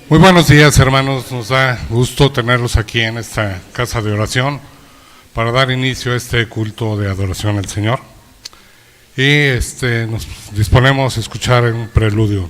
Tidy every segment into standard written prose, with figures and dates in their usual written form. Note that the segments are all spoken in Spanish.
Muy buenos días, hermanos. Nos da gusto tenerlos aquí en esta casa de oración para dar inicio a este culto de adoración al Señor. Y nos disponemos a escuchar un preludio.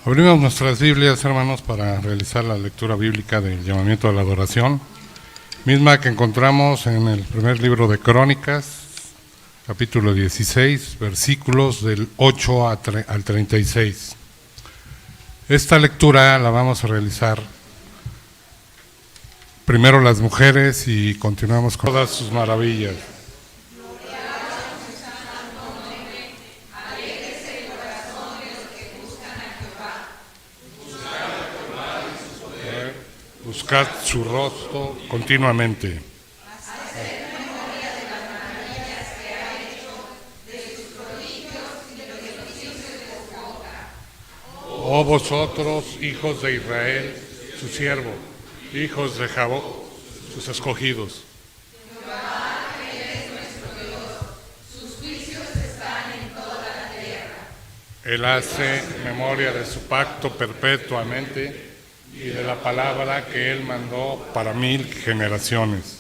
Abrimos nuestras Biblias, hermanos, para realizar la lectura bíblica del llamamiento a la adoración, misma que encontramos en el primer libro de Crónicas, capítulo 16, versículos del 8 al 36. Esta lectura la vamos a realizar primero las mujeres y continuamos con todas sus maravillas. Buscad su rostro continuamente. Haced memoria de las maravillas que ha hecho, de sus prodigios y de los beneficios de su boca. Oh vosotros, hijos de Israel, su siervo, hijos de Jacob, sus escogidos. Jehová, que es nuestro Dios, sus juicios están en toda la tierra. Él hace memoria de su pacto perpetuamente y de la palabra que Él mandó para 1000 generaciones.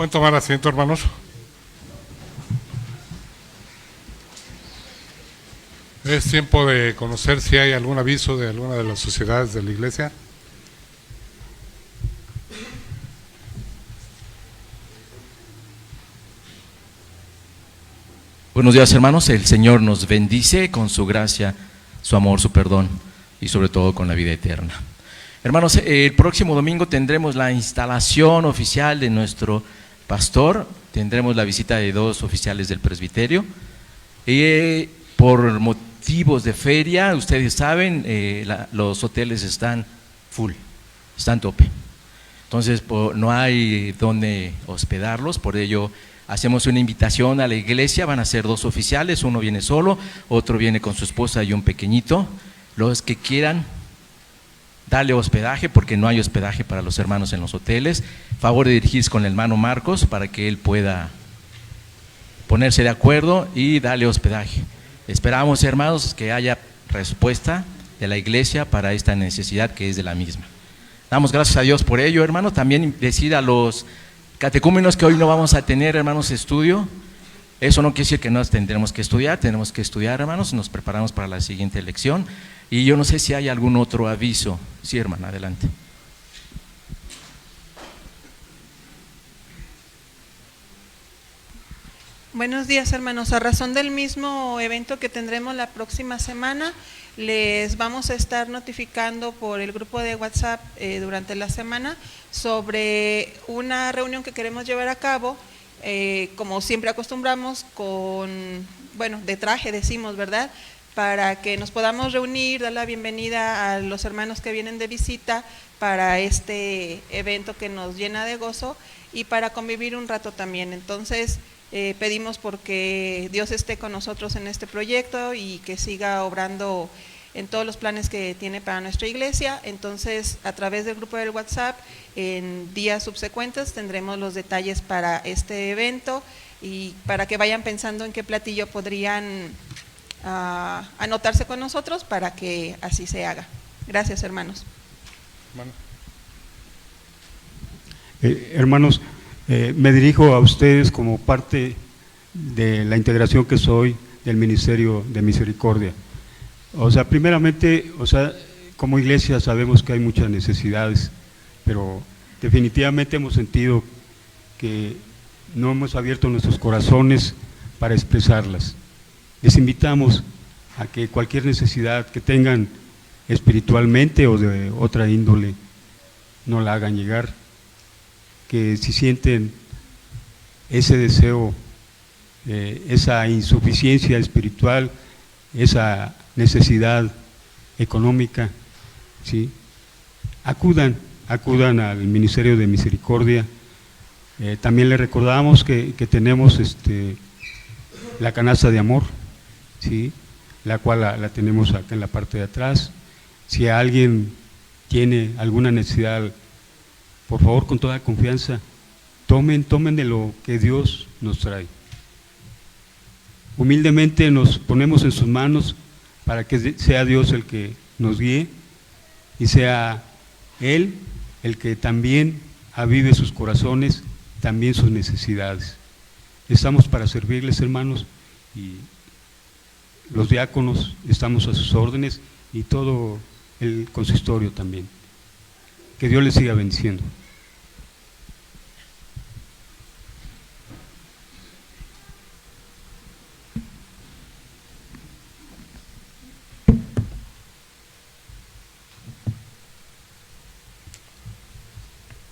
Pueden tomar asiento, hermanos. Es tiempo de conocer si hay algún aviso de alguna de las sociedades de la iglesia. Buenos días, hermanos. El Señor nos bendice con su gracia, su amor, su perdón y sobre todo con la vida eterna. Hermanos, el próximo domingo tendremos la instalación oficial de nuestro pastor, tendremos la visita de 2 oficiales del presbiterio. Por motivos de feria, ustedes saben, los hoteles están full, están tope. Entonces no hay dónde hospedarlos, por ello hacemos una invitación a la iglesia. Van a ser 2 oficiales, uno viene solo, otro viene con su esposa y un pequeñito. Los que quieran darle hospedaje, porque no hay hospedaje para los hermanos en los hoteles, favor de dirigirse con el hermano Marcos para que él pueda ponerse de acuerdo y darle hospedaje. Esperamos, hermanos, que haya respuesta de la iglesia para esta necesidad que es de la misma. Damos gracias a Dios por ello, hermanos. También decir a los catecúmenos que hoy no vamos a tener, hermanos, estudio. Eso no quiere decir que no tendremos que estudiar, tenemos que estudiar, hermanos, nos preparamos para la siguiente lección. Y yo no sé si hay algún otro aviso. Sí, hermana, adelante. Buenos días, hermanos. A razón del mismo evento que tendremos la próxima semana, les vamos a estar notificando por el grupo de WhatsApp durante la semana sobre una reunión que queremos llevar a cabo, como siempre acostumbramos, de traje decimos, ¿verdad?, para que nos podamos reunir, dar la bienvenida a los hermanos que vienen de visita para este evento que nos llena de gozo y para convivir un rato también. Entonces, pedimos porque Dios esté con nosotros en este proyecto y que siga obrando en todos los planes que tiene para nuestra iglesia. Entonces, a través del grupo del WhatsApp, en días subsecuentes tendremos los detalles para este evento y para que vayan pensando en qué platillo podrían anotarse con nosotros para que así se haga. Gracias, hermanos. Hermanos, me dirijo a ustedes como parte de la integración que soy del Ministerio de Misericordia. Primeramente, como iglesia sabemos que hay muchas necesidades, pero definitivamente hemos sentido que no hemos abierto nuestros corazones para expresarlas. Les invitamos a que cualquier necesidad que tengan espiritualmente o de otra índole, no la hagan llegar, que si sienten ese deseo, esa insuficiencia espiritual, esa necesidad económica, ¿sí?, acudan al Ministerio de Misericordia. También les recordamos que tenemos la canasta de amor, ¿sí?, la cual la tenemos acá en la parte de atrás. Si alguien tiene alguna necesidad, por favor, con toda confianza, tomen de lo que Dios nos trae. Humildemente nos ponemos en sus manos para que sea Dios el que nos guíe y sea Él el que también avive sus corazones, también sus necesidades. Estamos para servirles, hermanos, y los diáconos estamos a sus órdenes y todo el consistorio también. Que Dios les siga bendiciendo.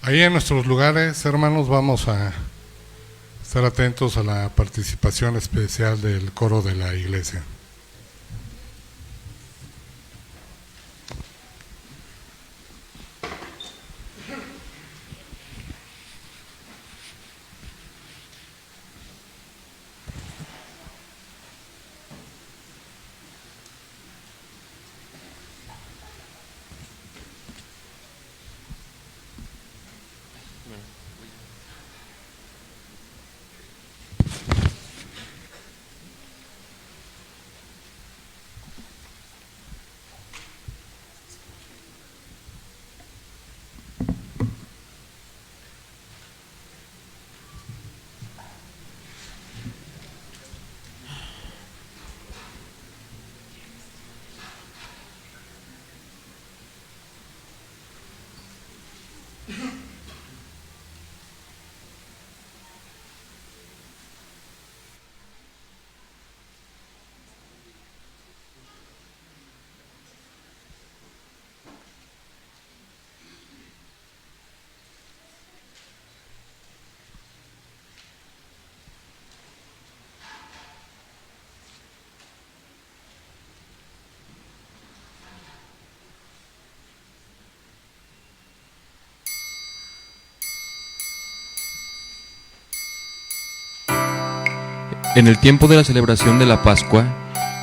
Ahí en nuestros lugares, hermanos, vamos a estar atentos a la participación especial del coro de la iglesia. En el tiempo de la celebración de la Pascua,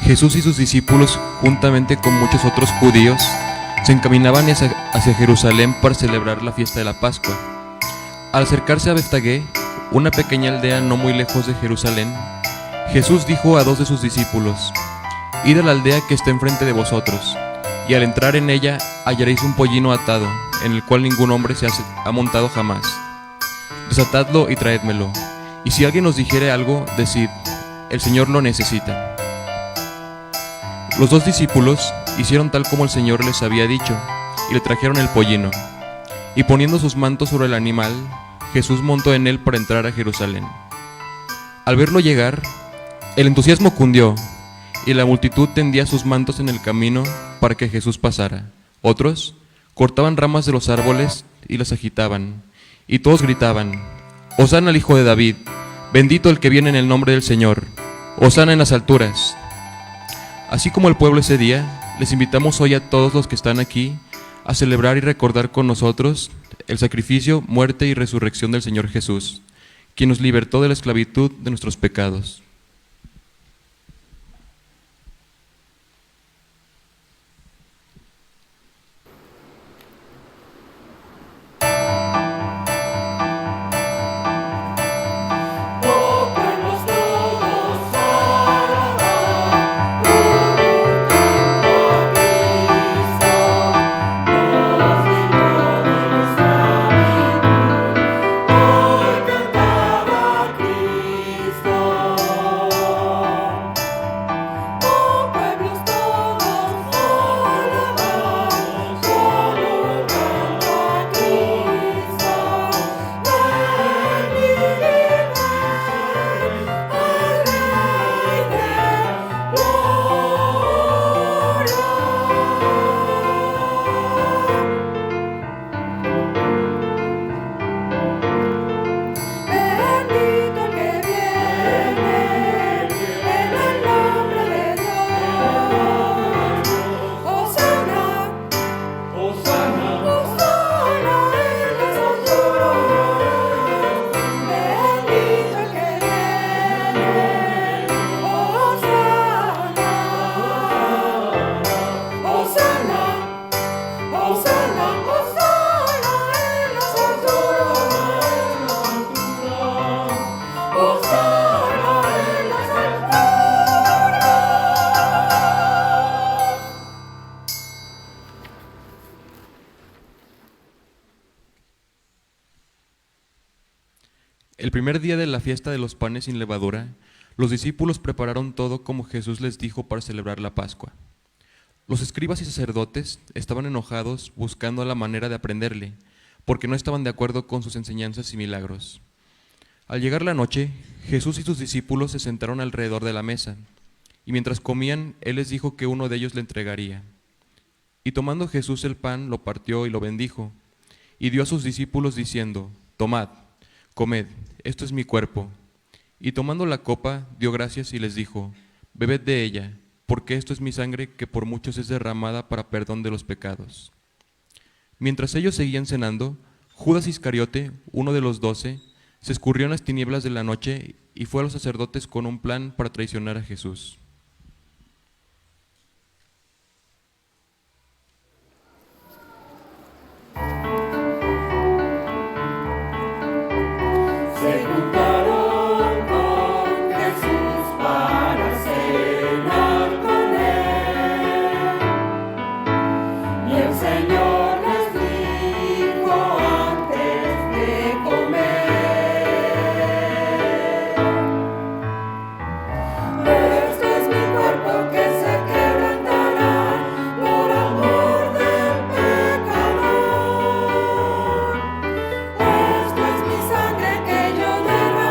Jesús y sus discípulos, juntamente con muchos otros judíos, se encaminaban hacia Jerusalén para celebrar la fiesta de la Pascua. Al acercarse a Betfagé, una pequeña aldea no muy lejos de Jerusalén, Jesús dijo a dos de sus discípulos: «Id a la aldea que está enfrente de vosotros, y al entrar en ella hallaréis un pollino atado, en el cual ningún hombre se ha montado jamás. Desatadlo y traédmelo. Y si alguien os dijere algo, decid: el Señor lo necesita». Los dos discípulos hicieron tal como el Señor les había dicho, y le trajeron el pollino. Y poniendo sus mantos sobre el animal, Jesús montó en él para entrar a Jerusalén. Al verlo llegar, el entusiasmo cundió, y la multitud tendía sus mantos en el camino para que Jesús pasara. Otros cortaban ramas de los árboles y las agitaban, y todos gritaban: «Hosana al Hijo de David, bendito el que viene en el nombre del Señor, hosana en las alturas». Así como el pueblo ese día, les invitamos hoy a todos los que están aquí a celebrar y recordar con nosotros el sacrificio, muerte y resurrección del Señor Jesús, quien nos libertó de la esclavitud de nuestros pecados. El primer día de la fiesta de los panes sin levadura, los discípulos prepararon todo como Jesús les dijo para celebrar la Pascua. Los escribas y sacerdotes estaban enojados buscando la manera de aprenderle, porque no estaban de acuerdo con sus enseñanzas y milagros. Al llegar la noche, Jesús y sus discípulos se sentaron alrededor de la mesa, y mientras comían, Él les dijo que uno de ellos le entregaría. Y tomando Jesús el pan, lo partió y lo bendijo, y dio a sus discípulos diciendo: «Tomad, comed, esto es mi cuerpo». Y tomando la copa, dio gracias y les dijo: «Bebed de ella, porque esto es mi sangre que por muchos es derramada para perdón de los pecados». Mientras ellos seguían cenando, Judas Iscariote, uno de los 12, se escurrió en las tinieblas de la noche y fue a los sacerdotes con un plan para traicionar a Jesús. Esto es mi sangre que yo derramo.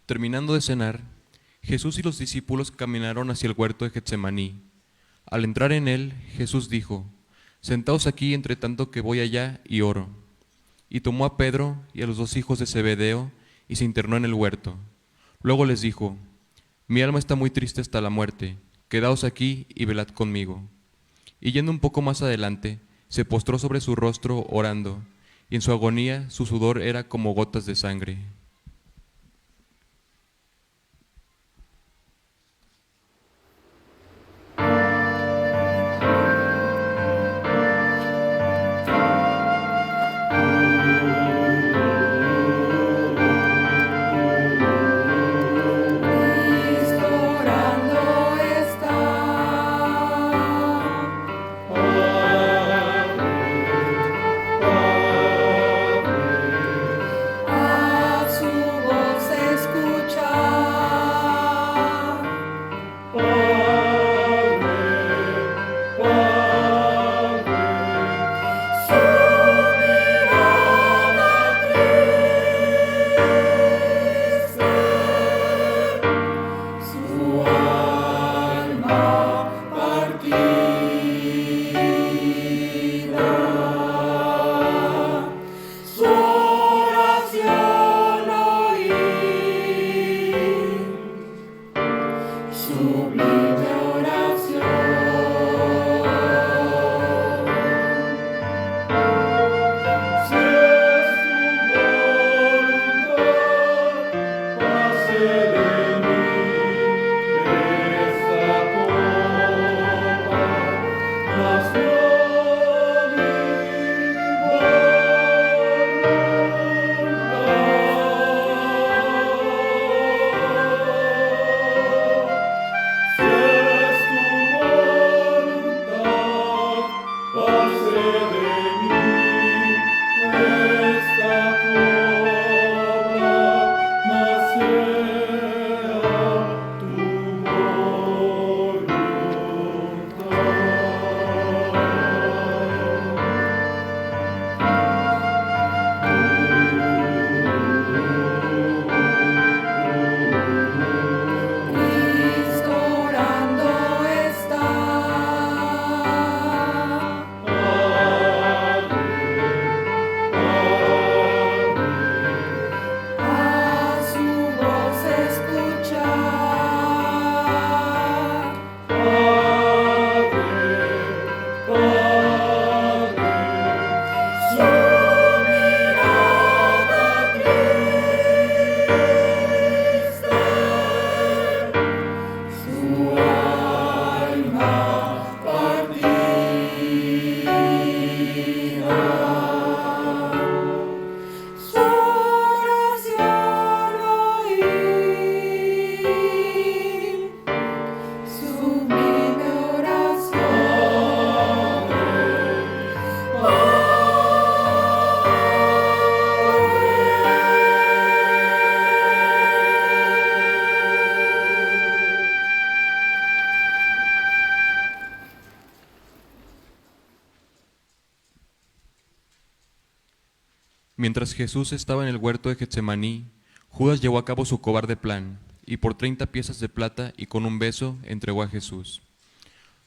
Terminando de cenar, Jesús y los discípulos caminaron hacia el huerto de Getsemaní. Al entrar en él, Jesús dijo: «Sentaos aquí entre tanto que voy allá y oro». Y tomó a Pedro y a los 2 hijos de Zebedeo y se internó en el huerto. Luego les dijo: «Mi alma está muy triste hasta la muerte, quedaos aquí y velad conmigo». Y yendo un poco más adelante, se postró sobre su rostro orando, y en su agonía su sudor era como gotas de sangre. Mientras Jesús estaba en el huerto de Getsemaní, Judas llevó a cabo su cobarde plan, y por 30 piezas de plata y con un beso entregó a Jesús.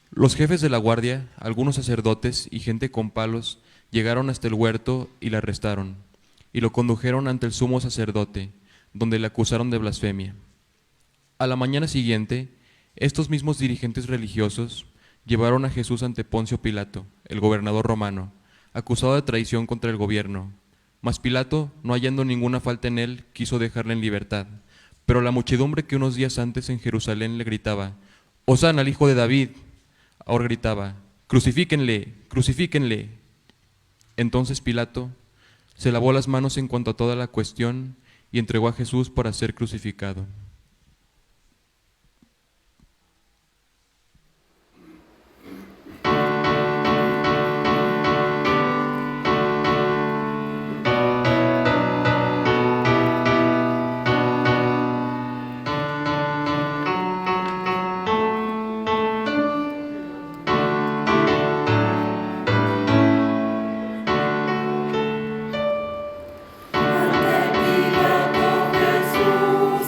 Los jefes de la guardia, algunos sacerdotes y gente con palos, llegaron hasta el huerto y le arrestaron, y lo condujeron ante el sumo sacerdote, donde le acusaron de blasfemia. A la mañana siguiente, estos mismos dirigentes religiosos llevaron a Jesús ante Poncio Pilato, el gobernador romano, acusado de traición contra el gobierno. Mas Pilato, no hallando ninguna falta en él, quiso dejarle en libertad. Pero la muchedumbre que unos días antes en Jerusalén le gritaba: «Hosana al hijo de David», ahora gritaba: «Crucifíquenle, crucifíquenle». Entonces Pilato se lavó las manos en cuanto a toda la cuestión y entregó a Jesús para ser crucificado. Ante Pilato Jesús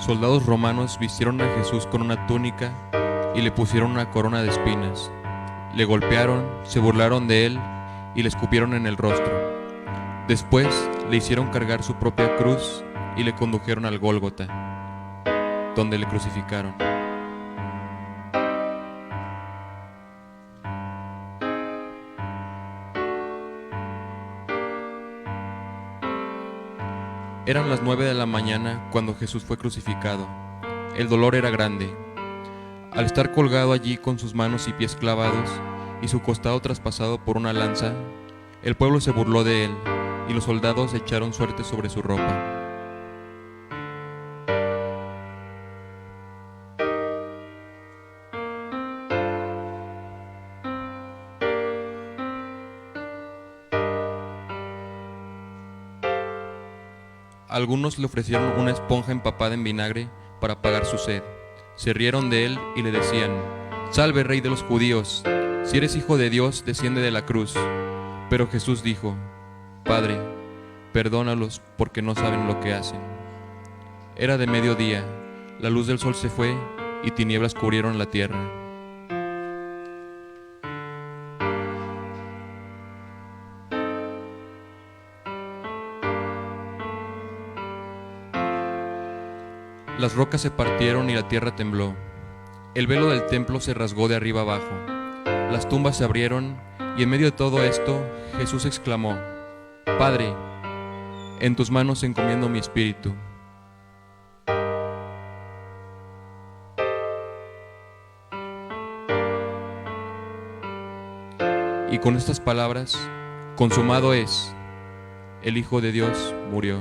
soldados romanos vistieron a Jesús con una túnica y le pusieron una corona de espinas. Le golpearon, se burlaron de él y le escupieron en el rostro. Después le hicieron cargar su propia cruz y le condujeron al Gólgota, donde le crucificaron. Eran las 9 de la mañana cuando Jesús fue crucificado. El dolor era grande. Al estar colgado allí con sus manos y pies clavados y su costado traspasado por una lanza, el pueblo se burló de él y los soldados echaron suerte sobre su ropa. Algunos le ofrecieron una esponja empapada en vinagre para apagar su sed. Se rieron de él y le decían: «Salve, Rey de los judíos, si eres hijo de Dios, desciende de la cruz». Pero Jesús dijo: «Padre, perdónalos porque no saben lo que hacen». Era de mediodía, la luz del sol se fue y tinieblas cubrieron la tierra. Las rocas se partieron y la tierra tembló. El velo del templo se rasgó de arriba abajo. Las tumbas se abrieron y en medio de todo esto Jesús exclamó: «Padre, en tus manos encomiendo mi espíritu». Y con estas palabras: «Consumado es», el Hijo de Dios murió.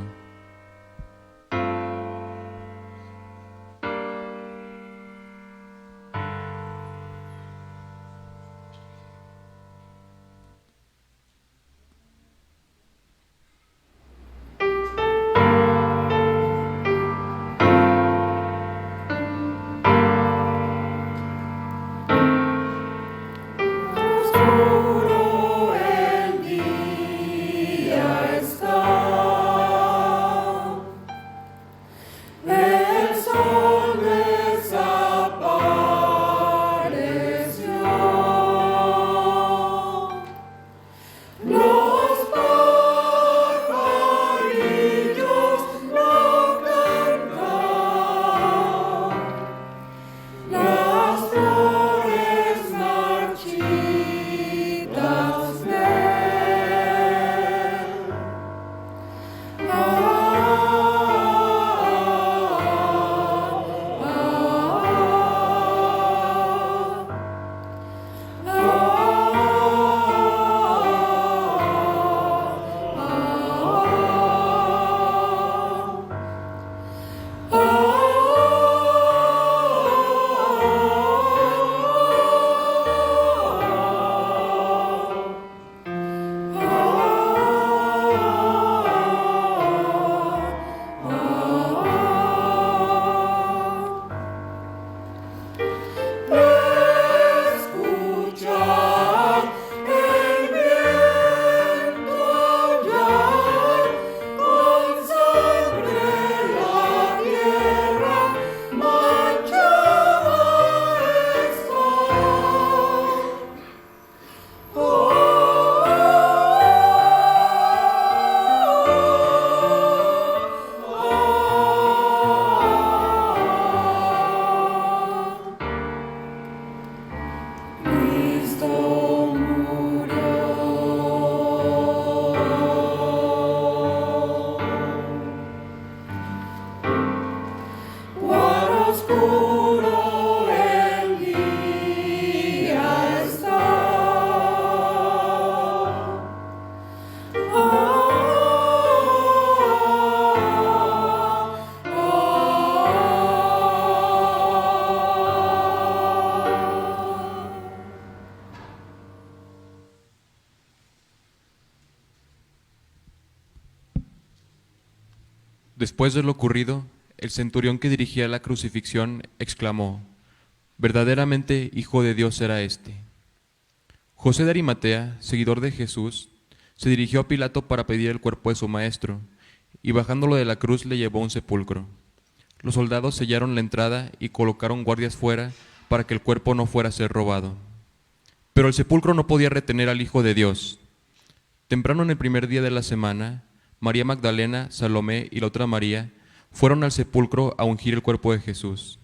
Después de lo ocurrido, el centurión que dirigía la crucifixión exclamó: «Verdaderamente Hijo de Dios era este». José de Arimatea, seguidor de Jesús, se dirigió a Pilato para pedir el cuerpo de su maestro, y bajándolo de la cruz le llevó a un sepulcro. los soldados sellaron la entrada y colocaron guardias fuera para que el cuerpo no fuera a ser robado. Pero el sepulcro no podía retener al Hijo de Dios. Temprano en el primer día de la semana, María Magdalena, Salomé y la otra María fueron al sepulcro a ungir el cuerpo de Jesús.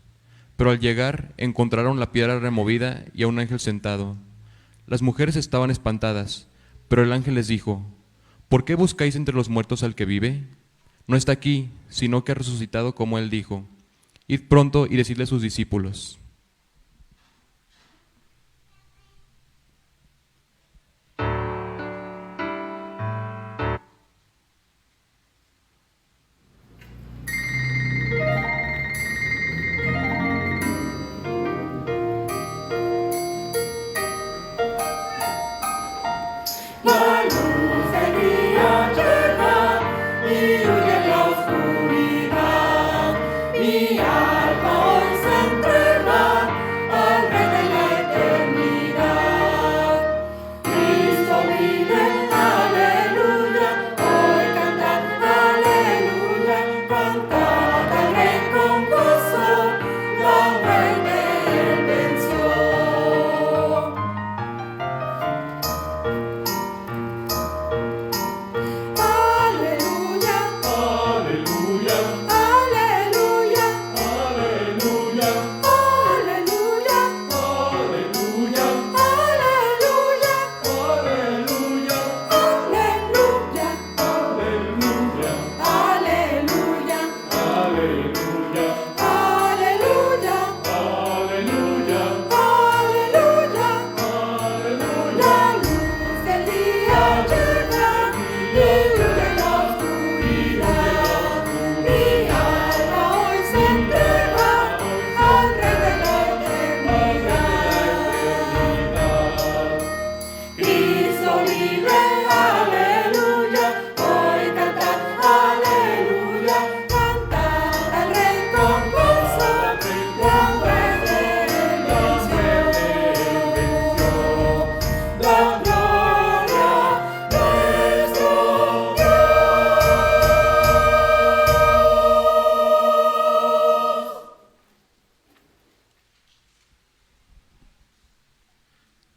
Pero al llegar encontraron la piedra removida y a un ángel sentado. Las mujeres estaban espantadas, pero el ángel les dijo: ¿Por qué buscáis entre los muertos al que vive? No está aquí, sino que ha resucitado como él dijo. Id pronto y decidle a sus discípulos. La luz del día llega y huye la oscuridad. Mi alma hoy se entrega al Rey de la eternidad. Cristo vive, aleluya. Hoy cantad, aleluya. Cantad al Rey con gozo, la muerte él venció.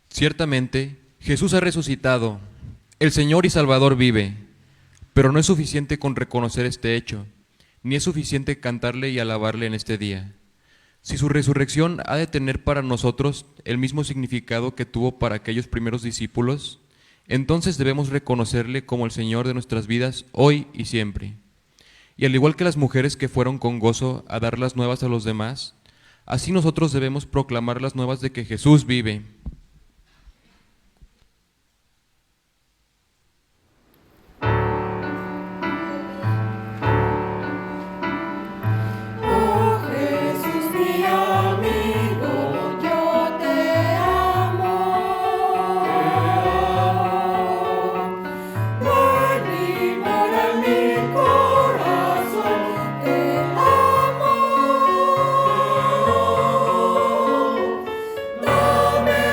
Ciertamente, Jesús ha resucitado, el Señor y Salvador vive, pero no es suficiente con reconocer este hecho, ni es suficiente cantarle y alabarle en este día. Si su resurrección ha de tener para nosotros el mismo significado que tuvo para aquellos primeros discípulos, entonces debemos reconocerle como el Señor de nuestras vidas hoy y siempre. Y al igual que las mujeres que fueron con gozo a dar las nuevas a los demás, así nosotros debemos proclamar las nuevas de que Jesús vive. Oh Jesús mi amigo, yo te amo. Ven y mora en mi corazón, te amo. Dame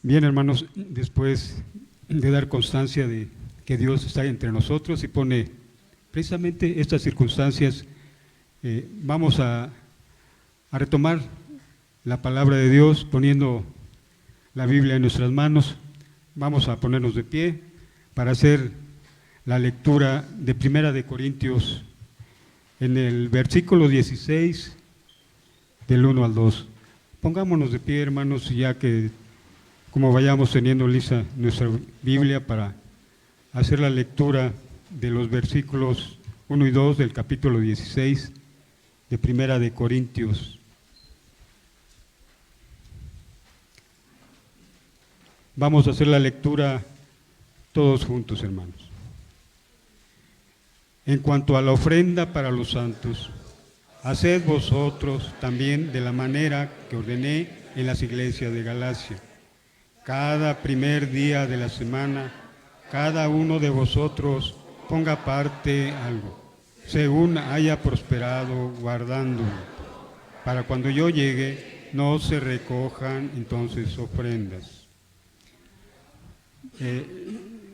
Bien, hermanos, después de dar constancia de que Dios está entre nosotros y pone precisamente estas circunstancias, vamos a retomar la palabra de Dios poniendo la Biblia en nuestras manos. Vamos a ponernos de pie para hacer la lectura de Primera de Corintios en el versículo 16 del 1 al 2. Pongámonos de pie, hermanos, ya que como vayamos teniendo lista nuestra Biblia para hacer la lectura de los versículos 1 y 2 del capítulo 16 de Primera de Corintios. Vamos a hacer la lectura todos juntos, hermanos. En cuanto a la ofrenda para los santos, haced vosotros también de la manera que ordené en las iglesias de Galacia. Cada primer día de la semana, cada uno de vosotros ponga aparte algo, según haya prosperado guardándolo, para cuando yo llegue no se recojan entonces ofrendas.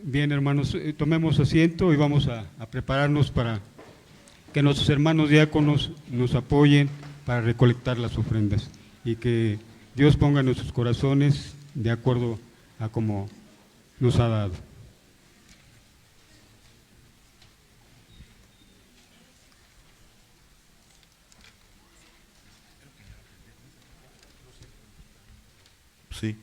Bien, hermanos, tomemos asiento y vamos a prepararnos para que nuestros hermanos diáconos nos apoyen para recolectar las ofrendas y que Dios ponga en nuestros corazones de acuerdo a como nos ha dado. Sí.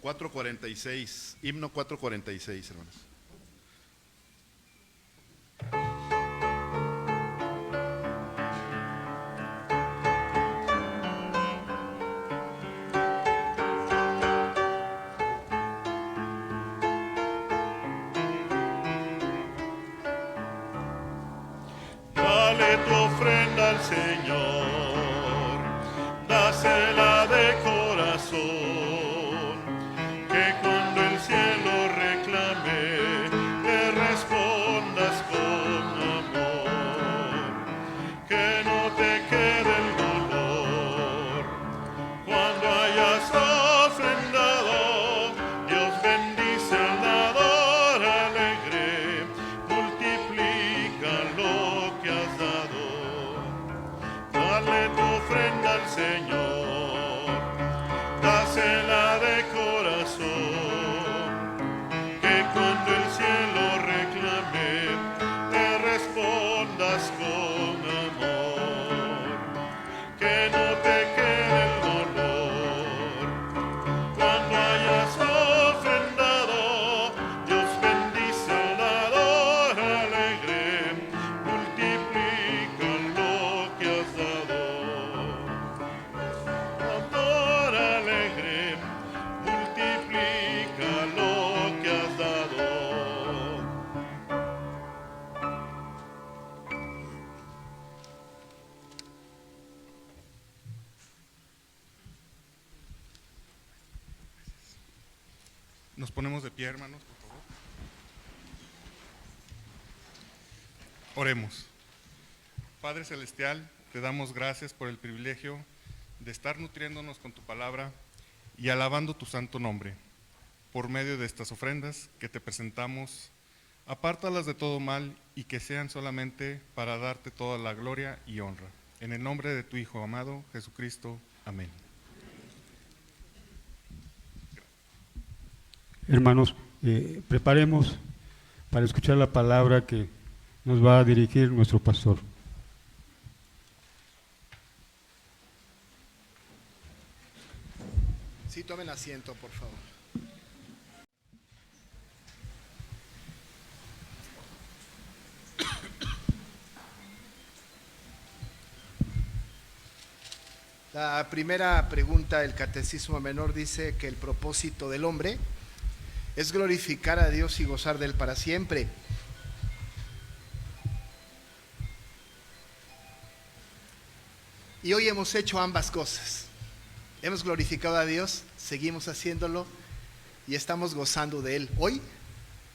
...446... himno 446, hermanos. Dale tu ofrenda al Señor, dásela de corazón, que cuando el cielo reclame, le respondas con amor, que no te quede el dolor. Cuando hayas ofrendado, Dios bendice al dador alegre, multiplica lo que has dado. Dale tu ofrenda al Señor, dásela de corazón, que cuando el cielo reclame, te respondas con amor, que no te quede el dolor. Cuando hayas ofrendado, Dios bendice al dador alegre, multiplica lo que has dado. Dador alegre, multiplica lo que has dado. Nos ponemos de pie, hermanos, por favor. Oremos. Padre Celestial, te damos gracias por el privilegio de estar nutriéndonos con tu palabra y alabando tu santo nombre. Por medio de estas ofrendas que te presentamos, apártalas de todo mal y que sean solamente para darte toda la gloria y honra. En el nombre de tu Hijo amado, Jesucristo. Amén. Hermanos, preparemos para escuchar la palabra que nos va a dirigir nuestro pastor. Sí, tomen asiento, por favor. La primera pregunta del Catecismo Menor dice que el propósito del hombre es glorificar a Dios y gozar de Él para siempre. Y hoy hemos hecho ambas cosas. Hemos glorificado a Dios, seguimos haciéndolo y estamos gozando de Él hoy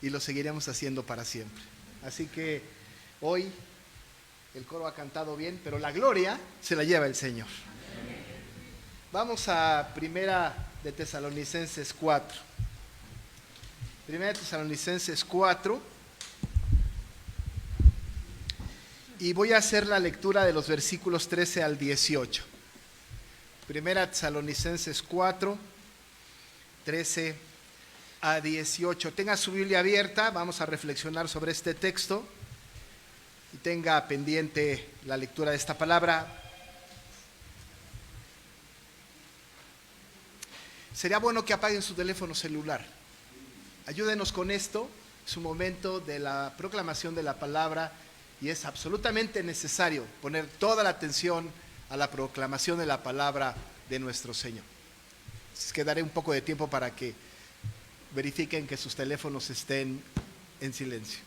y lo seguiremos haciendo para siempre. Así que hoy el coro ha cantado bien, pero la gloria se la lleva el Señor. Vamos a Primera de Tesalonicenses 4. Primera de Tesalonicenses 4. Y voy a hacer la lectura de los versículos 13 al 18. Primera de Tesalonicenses 4, 13 a 18. Tenga su Biblia abierta, vamos a reflexionar sobre este texto. Y tenga pendiente la lectura de esta palabra. Sería bueno que apaguen su teléfono celular. Ayúdenos con esto. Es un momento de la proclamación de la palabra y es absolutamente necesario poner toda la atención a la proclamación de la palabra de nuestro Señor. Es que daré un poco de tiempo para que verifiquen que sus teléfonos estén en silencio.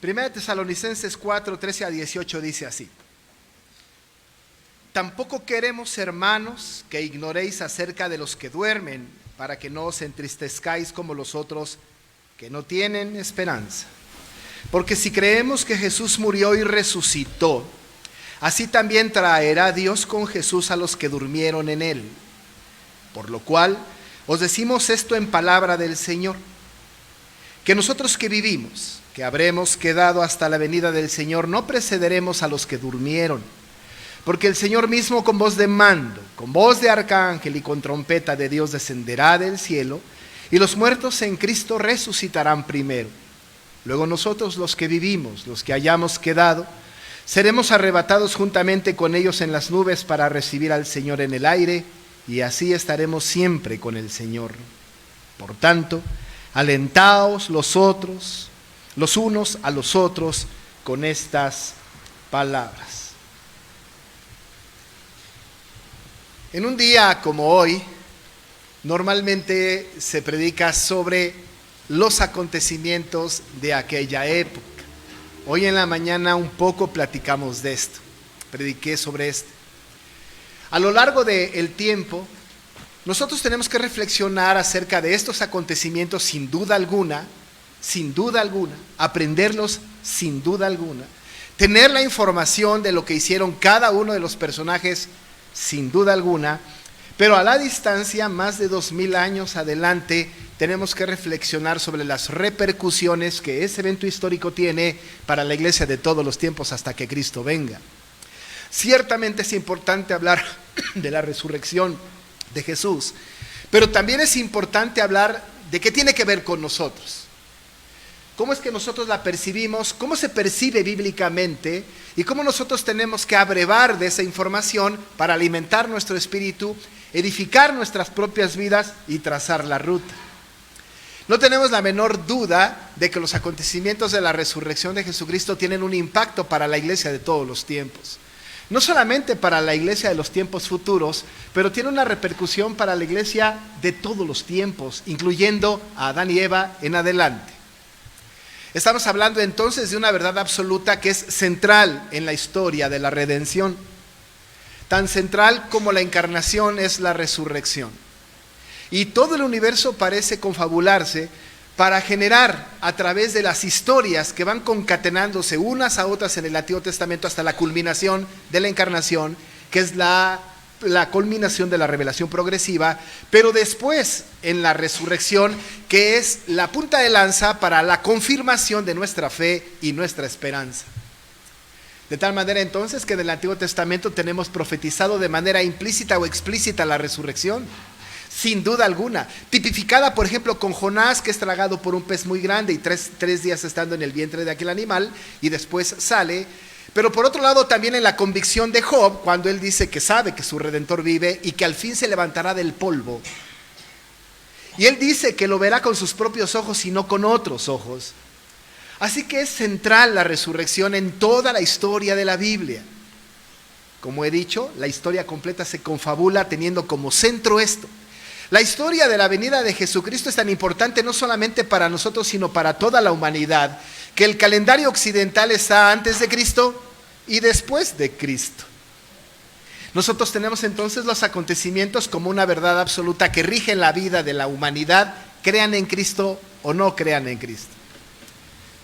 Primera de Tesalonicenses 4, 13 a 18 dice así: Tampoco queremos, hermanos, que ignoréis acerca de los que duermen, para que no os entristezcáis como los otros que no tienen esperanza. Porque si creemos que Jesús murió y resucitó, así también traerá Dios con Jesús a los que durmieron en él. Por lo cual os decimos esto en palabra del Señor, que nosotros que vivimos, que habremos quedado hasta la venida del Señor, no precederemos a los que durmieron. Porque el Señor mismo con voz de mando, con voz de arcángel y con trompeta de Dios descenderá del cielo, y los muertos en Cristo resucitarán primero. Luego nosotros los que vivimos, los que hayamos quedado, seremos arrebatados juntamente con ellos en las nubes para recibir al Señor en el aire, y así estaremos siempre con el Señor. Por tanto, alentaos los unos a los otros con estas palabras. En un día como hoy, normalmente se predica sobre los acontecimientos de aquella época. Hoy en la mañana un poco platicamos de esto, prediqué sobre esto. A lo largo del tiempo, nosotros tenemos que reflexionar acerca de estos acontecimientos sin duda alguna, aprenderlos sin duda alguna, tener la información de lo que hicieron cada uno de los personajes sin duda alguna, pero a la distancia, más de 2000 años adelante, tenemos que reflexionar sobre las repercusiones que ese evento histórico tiene para la iglesia de todos los tiempos hasta que Cristo venga. Ciertamente es importante hablar de la resurrección de Jesús, pero también es importante hablar de qué tiene que ver con nosotros. ¿Cómo es que nosotros la percibimos? ¿Cómo se percibe bíblicamente? Y cómo nosotros tenemos que abrevar de esa información para alimentar nuestro espíritu, edificar nuestras propias vidas y trazar la ruta. No tenemos la menor duda de que los acontecimientos de la resurrección de Jesucristo tienen un impacto para la iglesia de todos los tiempos. No solamente para la iglesia de los tiempos futuros, pero tiene una repercusión para la iglesia de todos los tiempos, incluyendo a Adán y Eva en adelante. Estamos hablando entonces de una verdad absoluta que es central en la historia de la redención. Tan central como la encarnación es la resurrección. Y todo el universo parece confabularse para generar a través de las historias que van concatenándose unas a otras en el Antiguo Testamento hasta la culminación de la encarnación, que es la culminación de la revelación progresiva, pero después en la resurrección, que es la punta de lanza para la confirmación de nuestra fe y nuestra esperanza. De tal manera entonces que en el Antiguo Testamento tenemos profetizado de manera implícita o explícita la resurrección, sin duda alguna, tipificada por ejemplo con Jonás, que es tragado por un pez muy grande y tres días estando en el vientre de aquel animal y después sale. Pero por otro lado también en la convicción de Job, cuando él dice que sabe que su Redentor vive y que al fin se levantará del polvo. Y él dice que lo verá con sus propios ojos y no con otros ojos. Así que es central la resurrección en toda la historia de la Biblia. Como he dicho, la historia completa se confabula teniendo como centro esto. La historia de la venida de Jesucristo es tan importante no solamente para nosotros, sino para toda la humanidad, que el calendario occidental está antes de Cristo y después de Cristo. Nosotros tenemos entonces los acontecimientos como una verdad absoluta que rige la vida de la humanidad, crean en Cristo o no crean en Cristo.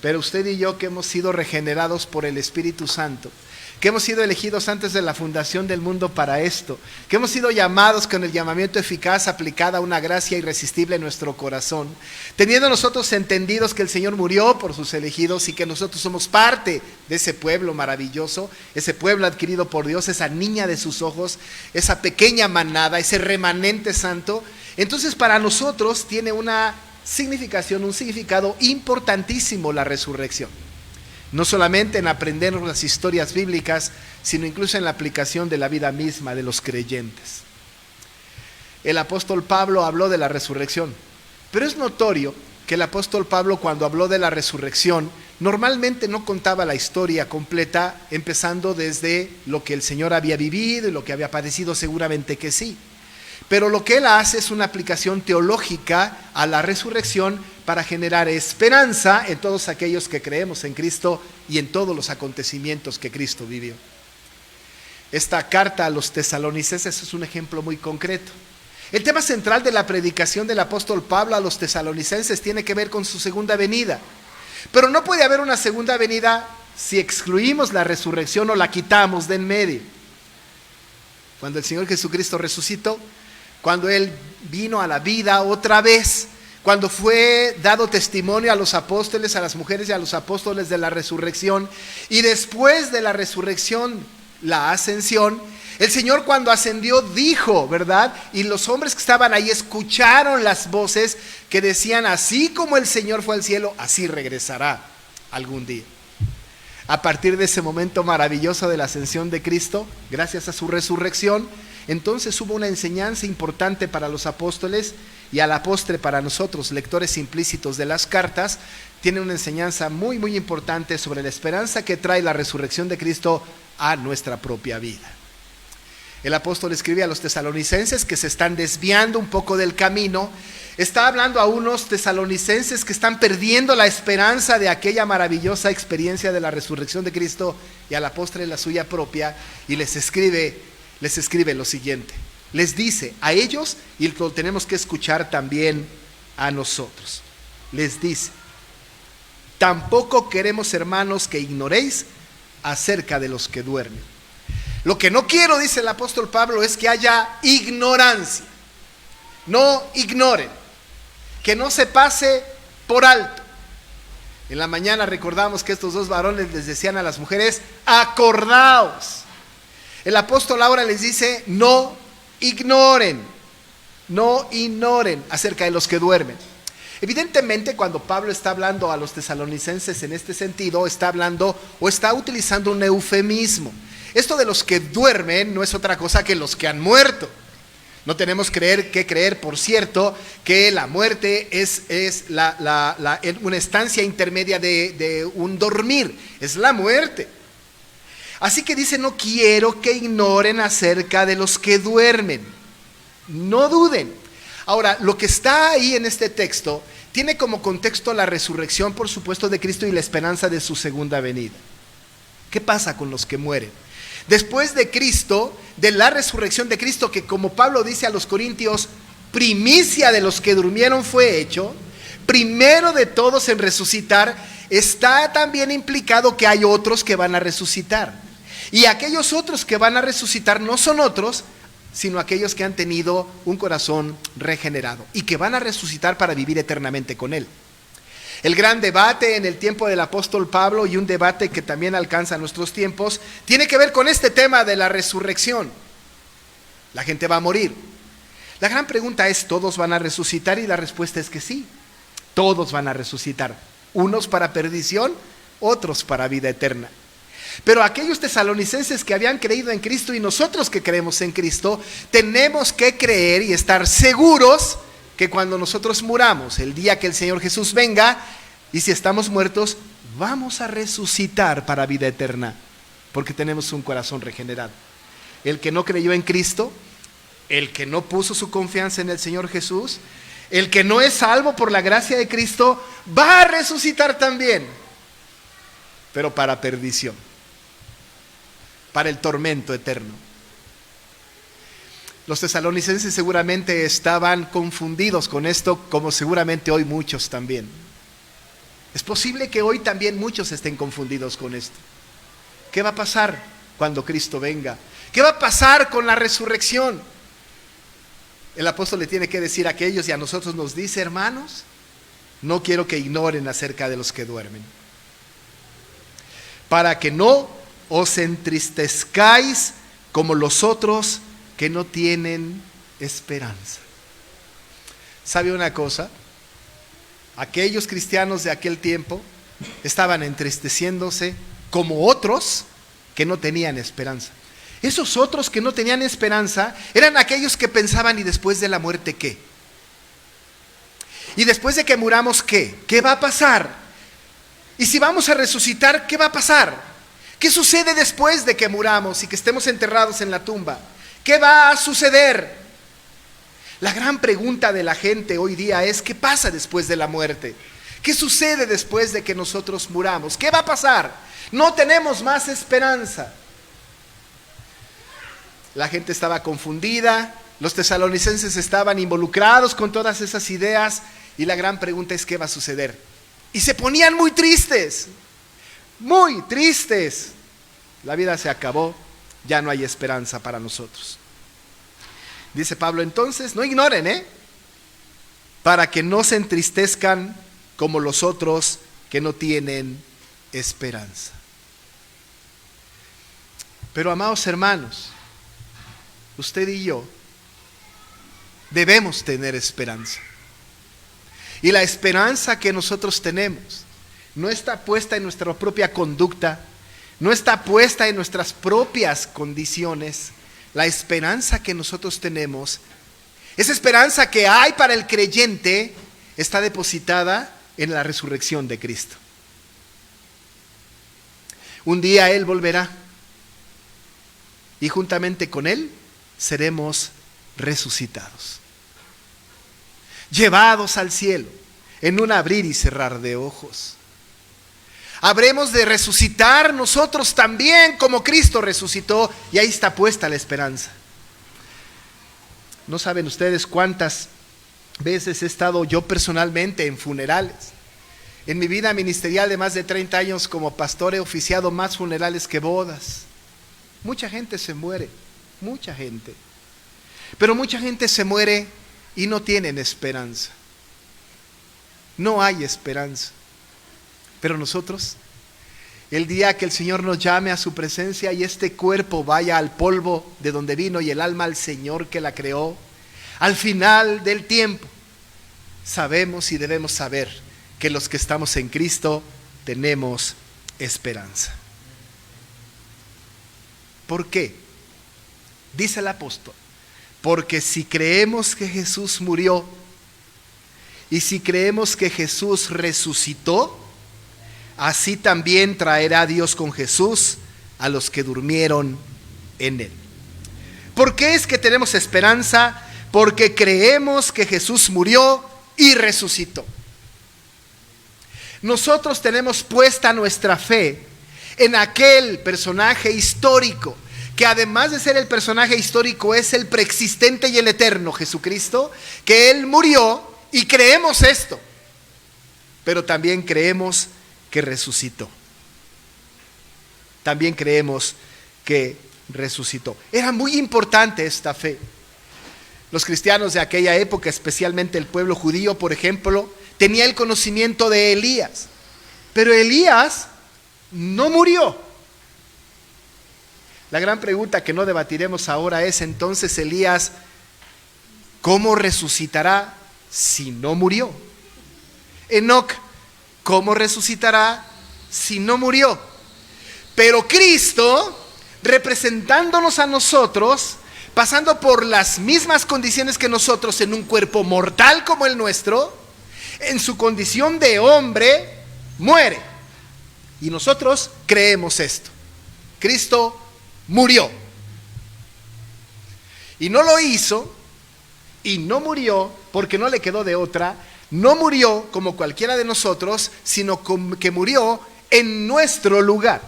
Pero usted y yo, que hemos sido regenerados por el Espíritu Santo, que hemos sido elegidos antes de la fundación del mundo para esto, que hemos sido llamados con el llamamiento eficaz aplicada a una gracia irresistible en nuestro corazón, teniendo nosotros entendidos que el Señor murió por sus elegidos y que nosotros somos parte de ese pueblo maravilloso, ese pueblo adquirido por Dios, esa niña de sus ojos, esa pequeña manada, ese remanente santo. Entonces para nosotros tiene una significación, un significado importantísimo la resurrección. No solamente en aprendernos las historias bíblicas, sino incluso en la aplicación de la vida misma de los creyentes. El apóstol Pablo habló de la resurrección, pero es notorio que el apóstol Pablo, cuando habló de la resurrección, normalmente no contaba la historia completa, empezando desde lo que el Señor había vivido y lo que había padecido, seguramente que sí. Pero lo que él hace es una aplicación teológica a la resurrección para generar esperanza en todos aquellos que creemos en Cristo y en todos los acontecimientos que Cristo vivió. Esta carta a los tesalonicenses es un ejemplo muy concreto. El tema central de la predicación del apóstol Pablo a los tesalonicenses tiene que ver con su segunda venida. Pero no puede haber una segunda venida si excluimos la resurrección o la quitamos de en medio. Cuando el Señor Jesucristo resucitó, cuando Él vino a la vida otra vez, cuando fue dado testimonio a los apóstoles, a las mujeres y a los apóstoles de la resurrección, y después de la resurrección, la ascensión, el Señor cuando ascendió dijo, ¿verdad? Y los hombres que estaban ahí escucharon las voces que decían, así como el Señor fue al cielo, así regresará algún día. A partir de ese momento maravilloso de la ascensión de Cristo, gracias a su resurrección, entonces hubo una enseñanza importante para los apóstoles y a la postre para nosotros, lectores implícitos de las cartas, tiene una enseñanza muy, muy importante sobre la esperanza que trae la resurrección de Cristo a nuestra propia vida. El apóstol escribe a los tesalonicenses que se están desviando un poco del camino. Está hablando a unos tesalonicenses que están perdiendo la esperanza de aquella maravillosa experiencia de la resurrección de Cristo y a la postre la suya propia, y les escribe lo siguiente. Les dice a ellos, y lo tenemos que escuchar también a nosotros. Les dice: tampoco queremos, hermanos, que ignoréis acerca de los que duermen. Lo que no quiero, dice el apóstol Pablo, es que haya ignorancia. No ignoren, que no se pase por alto. En la mañana recordamos que estos dos varones les decían a las mujeres: acordaos. El apóstol ahora les dice: no ignoren acerca de los que duermen. Evidentemente, cuando Pablo está hablando a los tesalonicenses en este sentido, está hablando o está utilizando un eufemismo. Esto de los que duermen no es otra cosa que los que han muerto. No tenemos que creer, por cierto, que la muerte es una estancia intermedia de un dormir. Es la muerte. Así que dice: no quiero que ignoren acerca de los que duermen. No duden. Ahora, lo que está ahí en este texto tiene como contexto la resurrección, por supuesto, de Cristo y la esperanza de su segunda venida. ¿Qué pasa con los que mueren? Después de Cristo, de la resurrección de Cristo, que como Pablo dice a los Corintios, primicia de los que durmieron fue hecho, primero de todos en resucitar, está también implicado que hay otros que van a resucitar. Y aquellos otros que van a resucitar no son otros, sino aquellos que han tenido un corazón regenerado y que van a resucitar para vivir eternamente con Él. El gran debate en el tiempo del apóstol Pablo, y un debate que también alcanza nuestros tiempos, tiene que ver con este tema de la resurrección. La gente va a morir. La gran pregunta es: ¿todos van a resucitar? Y la respuesta es que sí, todos van a resucitar. Unos para perdición, otros para vida eterna. Pero aquellos tesalonicenses que habían creído en Cristo y nosotros que creemos en Cristo, tenemos que creer y estar seguros que cuando nosotros muramos, el día que el Señor Jesús venga, y si estamos muertos, vamos a resucitar para vida eterna, porque tenemos un corazón regenerado. El que no creyó en Cristo, el que no puso su confianza en el Señor Jesús, el que no es salvo por la gracia de Cristo, va a resucitar también, pero para perdición, para el tormento eterno. Los tesalonicenses seguramente estaban confundidos con esto, como seguramente hoy muchos también. Es posible que hoy también muchos estén confundidos con esto. ¿Qué va a pasar cuando Cristo venga? ¿Qué va a pasar con la resurrección? El apóstol le tiene que decir a aquellos y a nosotros nos dice: hermanos, no quiero que ignoren acerca de los que duermen, para que no os entristezcáis como los otros que no tienen esperanza. ¿Sabe una cosa? Aquellos cristianos de aquel tiempo estaban entristeciéndose como otros que no tenían esperanza. Esos otros que no tenían esperanza eran aquellos que pensaban: ¿y después de la muerte qué? ¿Y después de que muramos qué? ¿Qué va a pasar? ¿Y si vamos a resucitar, qué va a pasar? ¿Qué sucede después de que muramos y que estemos enterrados en la tumba? ¿Qué va a suceder? La gran pregunta de la gente hoy día es: ¿qué pasa después de la muerte? ¿Qué sucede después de que nosotros muramos? ¿Qué va a pasar? No tenemos más esperanza. La gente estaba confundida, los tesalonicenses estaban involucrados con todas esas ideas, y la gran pregunta es: ¿qué va a suceder? Y se ponían muy tristes, muy tristes. La vida se acabó, ya no hay esperanza para nosotros. Dice Pablo: entonces no ignoren, para que no se entristezcan como los otros que no tienen esperanza. Pero, amados hermanos, usted y yo debemos tener esperanza. Y la esperanza que nosotros tenemos no está puesta en nuestra propia conducta, no está puesta en nuestras propias condiciones. La esperanza que nosotros tenemos, esa esperanza que hay para el creyente, está depositada en la resurrección de Cristo. Un día Él volverá y juntamente con Él seremos resucitados, llevados al cielo en un abrir y cerrar de ojos. Habremos de resucitar nosotros también como Cristo resucitó, y ahí está puesta la esperanza. No saben ustedes cuántas veces he estado yo personalmente en funerales. En mi vida ministerial de más de 30 años como pastor he oficiado más funerales que bodas. Mucha gente se muere, mucha gente. Pero mucha gente se muere y no tienen esperanza. No hay esperanza. Pero nosotros, el día que el Señor nos llame a su presencia y este cuerpo vaya al polvo de donde vino y el alma al Señor que la creó, al final del tiempo, sabemos y debemos saber que los que estamos en Cristo tenemos esperanza. ¿Por qué? Dice el apóstol: porque si creemos que Jesús murió y si creemos que Jesús resucitó, así también traerá Dios con Jesús a los que durmieron en Él. ¿Por qué es que tenemos esperanza? Porque creemos que Jesús murió y resucitó. Nosotros tenemos puesta nuestra fe en aquel personaje histórico, que además de ser el personaje histórico es el preexistente y el eterno Jesucristo, que Él murió, y creemos esto, pero también creemos que resucitó. También creemos que resucitó. Era muy importante esta fe. Los cristianos de aquella época, especialmente el pueblo judío, por ejemplo, tenía el conocimiento de Elías, pero Elías no murió. La gran pregunta que no debatiremos ahora es: entonces Elías, ¿cómo resucitará si no murió? Enoc, ¿cómo resucitará si no murió? Pero Cristo, representándonos a nosotros, pasando por las mismas condiciones que nosotros en un cuerpo mortal como el nuestro, en su condición de hombre, muere. Y nosotros creemos esto: Cristo murió. Y no lo hizo, y no murió porque no le quedó de otra. No murió como cualquiera de nosotros, sino que murió en nuestro lugar,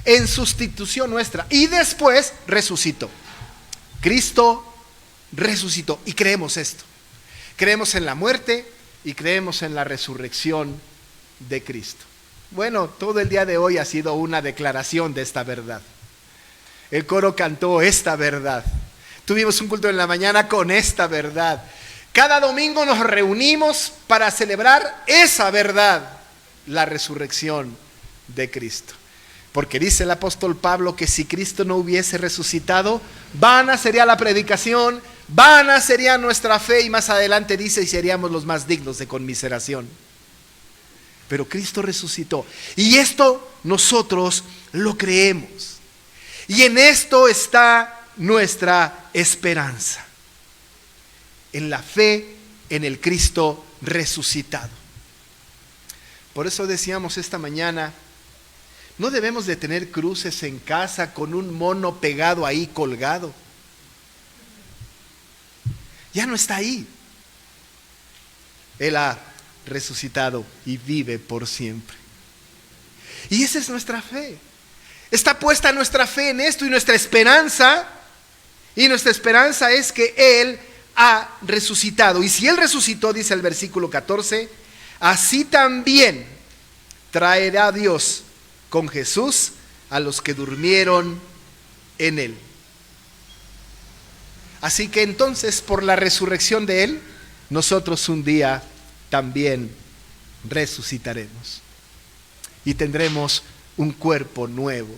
en sustitución nuestra, y después resucitó. Cristo resucitó y creemos esto. Creemos en la muerte y creemos en la resurrección de Cristo. Bueno, todo el día de hoy ha sido una declaración de esta verdad. El coro cantó esta verdad. Tuvimos un culto en la mañana con esta verdad. Cada domingo nos reunimos para celebrar esa verdad, la resurrección de Cristo. Porque dice el apóstol Pablo que si Cristo no hubiese resucitado, vana sería la predicación, vana sería nuestra fe, y más adelante dice, y seríamos los más dignos de conmiseración. Pero Cristo resucitó, y esto nosotros lo creemos, y en esto está nuestra esperanza, en la fe en el Cristo resucitado. Por eso decíamos esta mañana, no debemos de tener cruces en casa con un mono pegado ahí colgado. Ya no está ahí. Él ha resucitado y vive por siempre. Y esa es nuestra fe. Está puesta nuestra fe en esto y nuestra esperanza. Y nuestra esperanza es que Él ha resucitado. Y si Él resucitó, dice el versículo 14, así también traerá Dios con Jesús a los que durmieron en Él. Así que entonces, por la resurrección de Él, nosotros un día también resucitaremos y tendremos un cuerpo nuevo.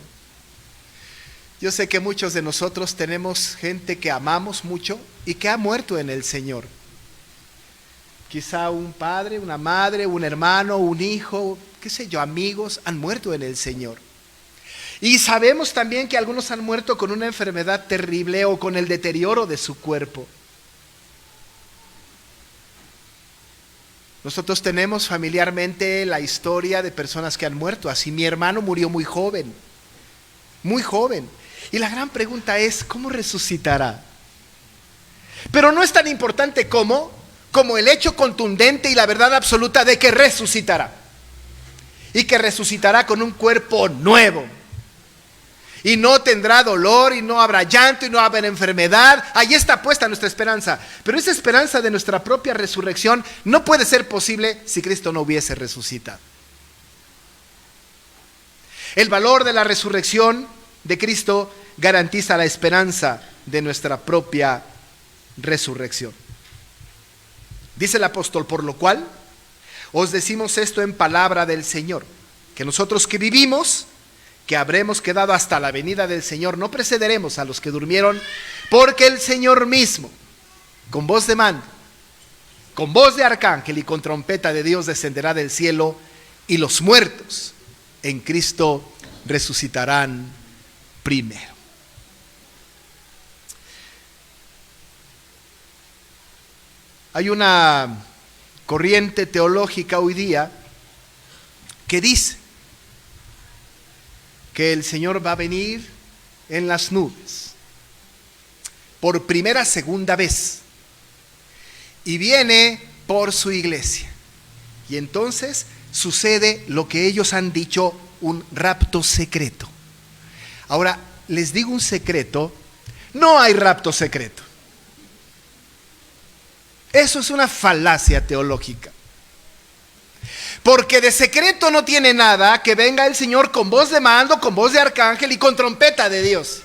Yo sé que muchos de nosotros tenemos gente que amamos mucho y que ha muerto en el Señor. Quizá un padre, una madre, un hermano, un hijo, qué sé yo, amigos, han muerto en el Señor. Y sabemos también que algunos han muerto con una enfermedad terrible o con el deterioro de su cuerpo. Nosotros tenemos familiarmente la historia de personas que han muerto así. Mi hermano murió muy joven, muy joven. Y la gran pregunta es, ¿cómo resucitará? Pero no es tan importante como el hecho contundente y la verdad absoluta de que resucitará. Y que resucitará con un cuerpo nuevo. Y no tendrá dolor, y no habrá llanto, y no habrá enfermedad. Ahí está puesta nuestra esperanza. Pero esa esperanza de nuestra propia resurrección no puede ser posible si Cristo no hubiese resucitado. El valor de la resurrección de Cristo garantiza la esperanza de nuestra propia resurrección. Dice el apóstol, por lo cual os decimos esto en palabra del Señor, que nosotros que vivimos, que habremos quedado hasta la venida del Señor, no precederemos a los que durmieron, porque el Señor mismo, con voz de mando, con voz de arcángel y con trompeta de Dios descenderá del cielo, y los muertos en Cristo resucitarán primero. Hay una corriente teológica hoy día que dice que el Señor va a venir en las nubes por primera, segunda vez, y viene por su iglesia. Y entonces sucede lo que ellos han dicho, un rapto secreto. Ahora, les digo un secreto, no hay rapto secreto. Eso es una falacia teológica. Porque de secreto no tiene nada que venga el Señor con voz de mando, con voz de arcángel y con trompeta de Dios.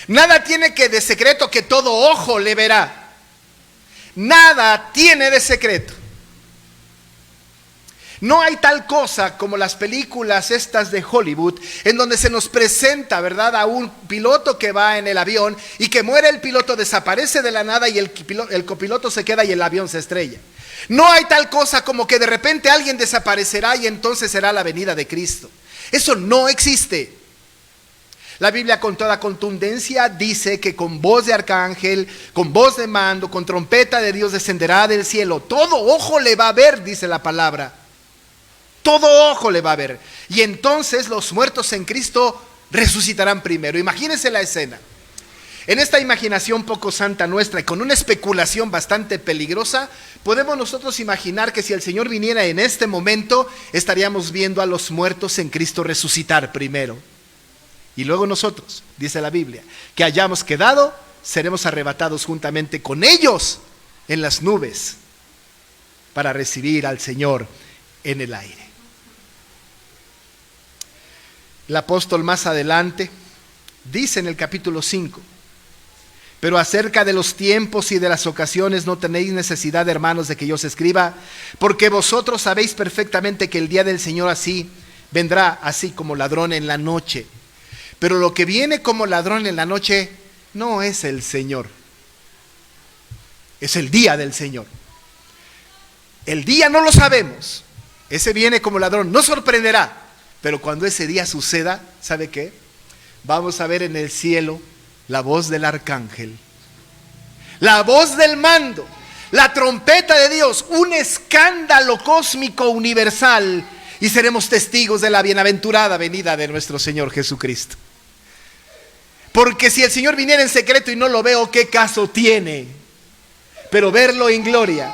Nada tiene que de secreto que todo ojo le verá. Nada tiene de secreto. No hay tal cosa como las películas estas de Hollywood, en donde se nos presenta, ¿verdad?, a un piloto que va en el avión y que muere el piloto, desaparece de la nada y el copiloto se queda y el avión se estrella. No hay tal cosa como que de repente alguien desaparecerá y entonces será la venida de Cristo. Eso no existe. La Biblia con toda contundencia dice que con voz de arcángel, con voz de mando, con trompeta de Dios descenderá del cielo. Todo ojo le va a ver, dice la palabra. Todo ojo le va a ver. Y entonces los muertos en Cristo resucitarán primero. Imagínense la escena. En esta imaginación poco santa nuestra y con una especulación bastante peligrosa, podemos nosotros imaginar que si el Señor viniera en este momento, estaríamos viendo a los muertos en Cristo resucitar primero. Y luego nosotros, dice la Biblia, que hayamos quedado, seremos arrebatados juntamente con ellos en las nubes para recibir al Señor en el aire. El apóstol más adelante dice en el capítulo 5: pero acerca de los tiempos y de las ocasiones no tenéis necesidad, hermanos, de que yo os escriba, porque vosotros sabéis perfectamente que el día del Señor así vendrá, así como ladrón en la noche. Pero lo que viene como ladrón en la noche no es el Señor, es el día del Señor. El día no lo sabemos, ese viene como ladrón, nos sorprenderá, pero cuando ese día suceda, ¿sabe qué? Vamos a ver en el cielo la voz del arcángel, la voz del mando, la trompeta de Dios, un escándalo cósmico universal, y seremos testigos de la bienaventurada venida de nuestro Señor Jesucristo. Porque si el Señor viniera en secreto y no lo veo, ¿qué caso tiene? Pero verlo en gloria,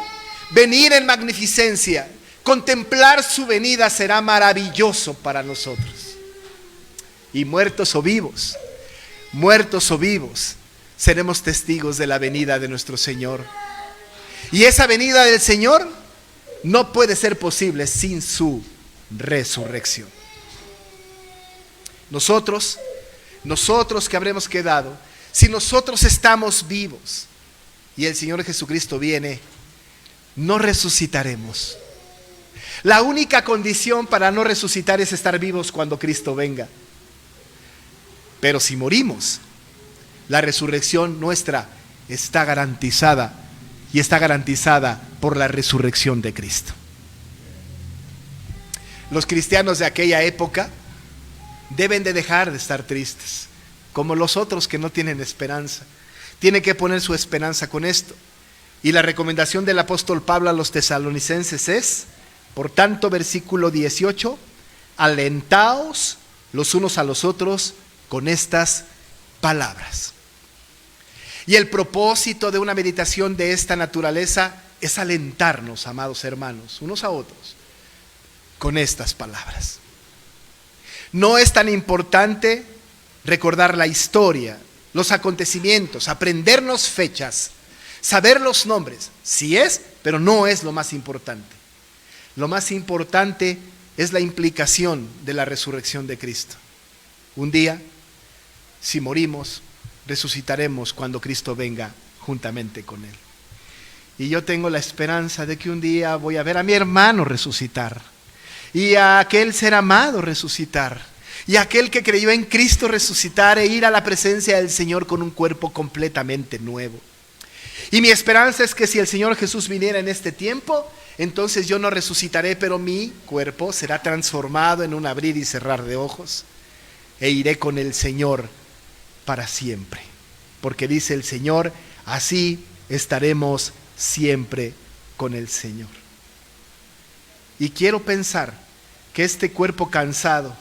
venir en magnificencia, contemplar su venida será maravilloso para nosotros. Y muertos o vivos, seremos testigos de la venida de nuestro Señor. Y esa venida del Señor no puede ser posible sin su resurrección. Nosotros que habremos quedado, si nosotros estamos vivos y el Señor Jesucristo viene, no resucitaremos. La única condición para no resucitar es estar vivos cuando Cristo venga. Pero si morimos, la resurrección nuestra está garantizada, y está garantizada por la resurrección de Cristo. Los cristianos de aquella época deben de dejar de estar tristes, como los otros que no tienen esperanza. Tienen que poner su esperanza con esto. Y la recomendación del apóstol Pablo a los tesalonicenses es, por tanto, versículo 18, alentaos los unos a los otros con estas palabras. Y el propósito de una meditación de esta naturaleza es alentarnos, amados hermanos, unos a otros con estas palabras. No es tan importante recordar la historia, los acontecimientos, aprendernos fechas, saber los nombres. Sí es, pero no es lo más importante. Lo más importante es la implicación de la resurrección de Cristo. Un día, si morimos, resucitaremos cuando Cristo venga juntamente con Él. Y yo tengo la esperanza de que un día voy a ver a mi hermano resucitar, y a aquel ser amado resucitar, y a aquel que creyó en Cristo resucitar e ir a la presencia del Señor con un cuerpo completamente nuevo. Y mi esperanza es que si el Señor Jesús viniera en este tiempo, entonces yo no resucitaré, pero mi cuerpo será transformado en un abrir y cerrar de ojos, e iré con el Señor para siempre, porque dice el Señor, así estaremos siempre con el Señor. Y quiero pensar que este cuerpo cansado,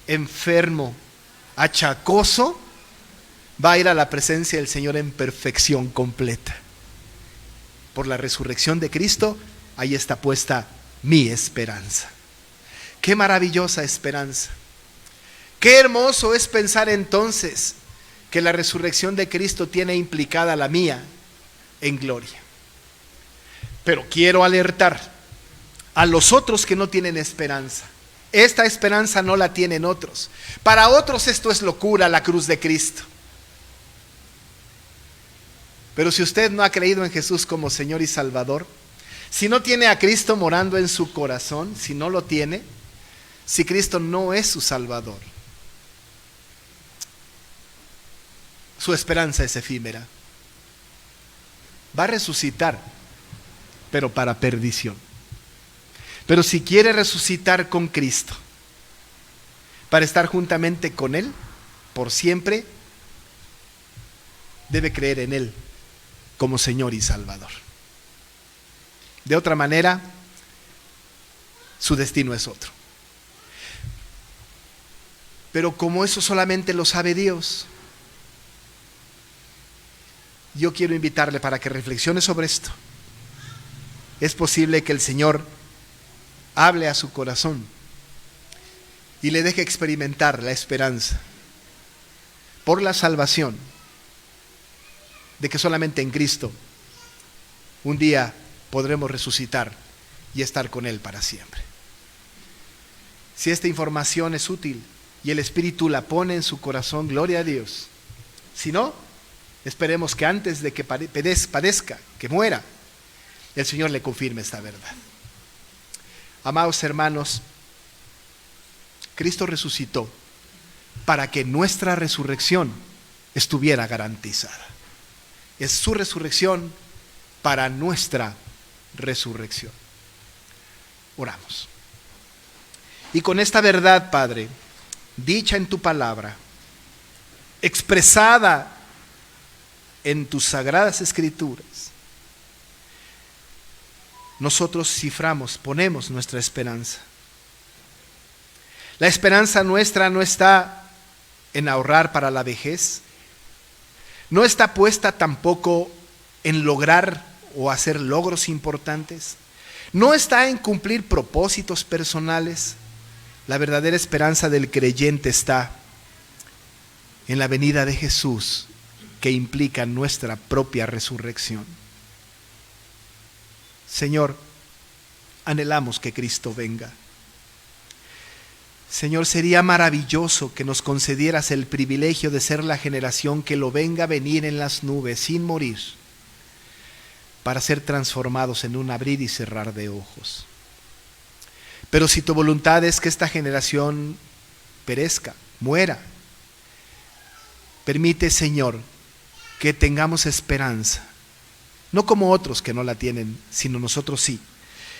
enfermo, achacoso, va a ir a la presencia del Señor en perfección completa. Por la resurrección de Cristo, ahí está puesta mi esperanza. Qué maravillosa esperanza. Qué hermoso es pensar entonces que la resurrección de Cristo tiene implicada la mía en gloria. Pero quiero alertar a los otros que no tienen esperanza. Esta esperanza no la tienen otros. Para otros esto es locura, la cruz de Cristo. Pero si usted no ha creído en Jesús como Señor y Salvador, si no tiene a Cristo morando en su corazón, si no lo tiene, si Cristo no es su Salvador, su esperanza es efímera. Va a resucitar, pero para perdición. Pero si quiere resucitar con Cristo, para estar juntamente con Él, por siempre, debe creer en Él como Señor y Salvador. De otra manera, su destino es otro. Pero como eso solamente lo sabe Dios, yo quiero invitarle para que reflexione sobre esto. Es posible que el Señor hable a su corazón y le deje experimentar la esperanza por la salvación de que solamente en Cristo un día podremos resucitar y estar con Él para siempre. Si esta información es útil y el Espíritu la pone en su corazón, gloria a Dios. Si no, esperemos que antes de que padezca, que muera, el Señor le confirme esta verdad. Amados hermanos, Cristo resucitó para que nuestra resurrección estuviera garantizada. Es su resurrección para nuestra resurrección. Oramos. Y con esta verdad, Padre, dicha en tu palabra, expresada en tus sagradas escrituras, nosotros ciframos, ponemos nuestra esperanza. La esperanza nuestra no está en ahorrar para la vejez, no está puesta tampoco en lograr o hacer logros importantes, no está en cumplir propósitos personales. La verdadera esperanza del creyente está en la venida de Jesús, que implica nuestra propia resurrección. Señor, anhelamos que Cristo venga. Señor, sería maravilloso que nos concedieras el privilegio de ser la generación que lo venga a venir en las nubes sin morir, para ser transformados en un abrir y cerrar de ojos. Pero si tu voluntad es que esta generación perezca, muera, permite, Señor, que tengamos esperanza, no como otros que no la tienen, sino nosotros sí.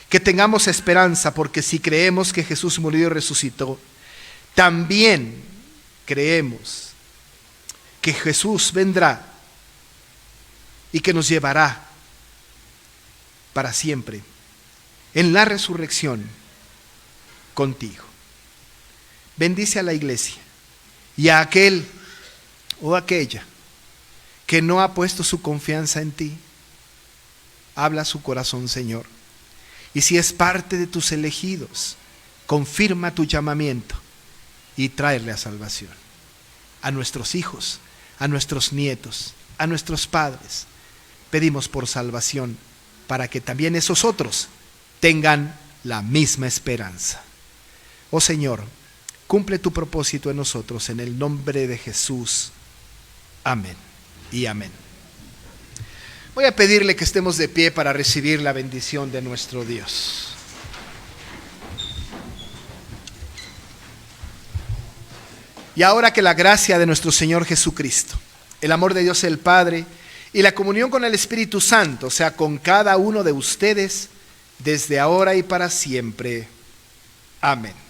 Que tengamos esperanza, porque si creemos que Jesús murió y resucitó, también creemos que Jesús vendrá y que nos llevará para siempre en la resurrección contigo. Bendice a la iglesia y a aquel o aquella que no ha puesto su confianza en ti. Habla a su corazón, Señor. Y si es parte de tus elegidos, confirma tu llamamiento y tráele a salvación. A nuestros hijos, a nuestros nietos, a nuestros padres, pedimos por salvación para que también esos otros tengan la misma esperanza. Oh Señor, cumple tu propósito en nosotros, en el nombre de Jesús. Amén y amén. Voy a pedirle que estemos de pie para recibir la bendición de nuestro Dios. Y ahora que la gracia de nuestro Señor Jesucristo, el amor de Dios el Padre y la comunión con el Espíritu Santo sea con cada uno de ustedes desde ahora y para siempre. Amén.